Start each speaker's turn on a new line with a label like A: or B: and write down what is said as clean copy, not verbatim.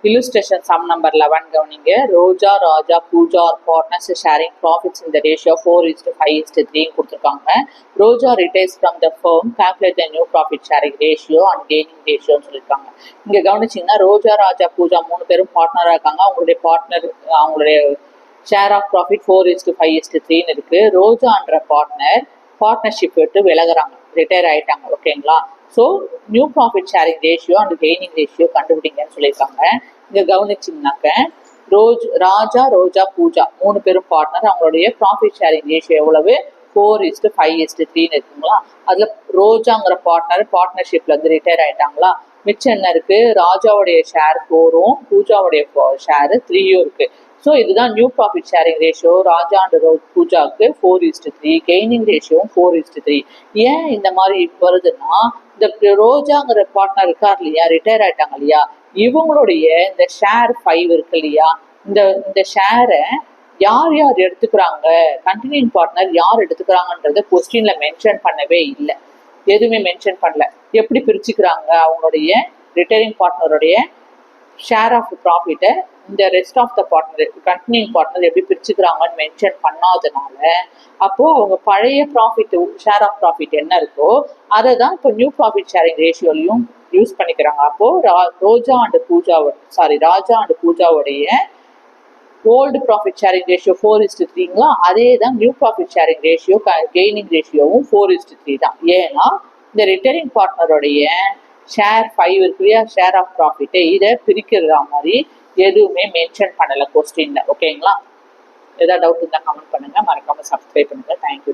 A: Illustration sum number 11 கவனிங்க. ரோஜா, ராஜா, Pooja are partners sharing profits in the ratio 4:5:3 கொடுத்துருக்காங்க. ரோஜா retains from the firm, calculate the new profit sharing ratio and gaining ratio சொல்லியிருக்காங்க. இங்க கவனிச்சிங்கன்னா ரோஜா, ராஜா, பூஜா 3 பேரும் பார்ட்னராக இருக்காங்க. அவங்களுடைய ஷேர் ஆஃப் ப்ராஃபிட் 4:5:3 இருக்கு. ரோஜான்ற பார்ட்னர்ஷிப் விட்டு விலகுறாங்க, ரிட்டையர் ஆயிட்டாங்க. ஓகேங்களா? So new profit sharing ratio and gaining ratio கண்டுபிடிங்கன்னு சொல்லியிருக்காங்க. இங்கே கவனிச்சிங்கனாக்க ராஜா, ரோஜா, பூஜா 3 பேரும் பார்ட்னர். அவங்களுடைய ப்ராஃபிட் ஷேரிங் ரேஷியோ எவ்வளவு? 4:5:3 இருக்குங்களா? அதில் ரோஜாங்கிற பார்ட்னர்ஷிப்ல இருந்து ரிட்டையர் ஆயிட்டாங்களா? மிச்சம் என்ன இருக்கு? ராஜாவுடைய ஷேர் 4ம் பூஜாவுடைய ஷேர் 3யும் இருக்கு. ஸோ இதுதான் new profit sharing ratio. Raja and பூஜாவுக்கு 4:3, கெய்னிங் ரேஷியோவும் 4:3. ஏன் இந்த மாதிரி வருதுன்னா, இந்த ரோஜாங்கிற பார்ட்னர் இருக்கார் இல்லையா, ரிட்டையர் ஆயிட்டாங்க இல்லையா, இவங்களுடைய இந்த ஷேர் 5 இருக்கு இல்லையா, இந்த ஷேரை யார் யார் எடுத்துக்கிறாங்க, கண்டினியூங் பார்ட்னர் யார் எடுத்துக்கிறாங்கன்றத கொஸ்டின்ல மென்ஷன் பண்ணவே இல்லை. எதுவுமே மென்ஷன் பண்ணல. எப்படி பிரிச்சுக்கிறாங்க அவங்களுடைய ரிட்டையரிங் பார்ட்னருடைய ஷேர் ஆஃப் ப்ராஃபிட்டை இந்த rest of the partner, continuing partner எப்படி பிரிச்சுக்கிறாங்கன்னு மென்ஷன் பண்ணாதனால, அப்போ அவங்க பழைய ப்ராஃபிட், ஷேர் ஆஃப் ப்ராஃபிட் என்ன இருக்கோ அதை தான் இப்போ நியூ ப்ராஃபிட் ஷேரிங் ரேஷியோலையும் யூஸ் பண்ணிக்கிறாங்க. அப்போ ராஜா அண்ட் பூஜாவுடைய ஓல்டு ப்ராஃபிட் ஷேரிங் ரேஷியோ 4:3ங்களா, அதே தான் new profit sharing ratio, gaining ரேஷியோவும் 4:3 தான். ஏன்னா இந்த ரிட்டையரிங் பார்ட்னருடைய ஷேர் 5 இருக்கு இல்லையா, ஷேர் ஆஃப் ப்ராஃபிட்டை இதை பிரிக்கிறதா மாதிரி எதுவுமே மென்ஷன் பண்ணலை கொஸ்டின்ல. ஓகேங்களா? ஏதாவது டவுட் இருந்தால் கமெண்ட் பண்ணுங்க, மறக்காம சப்ஸ்கிரைப் பண்ணுங்க. தேங்க்யூ.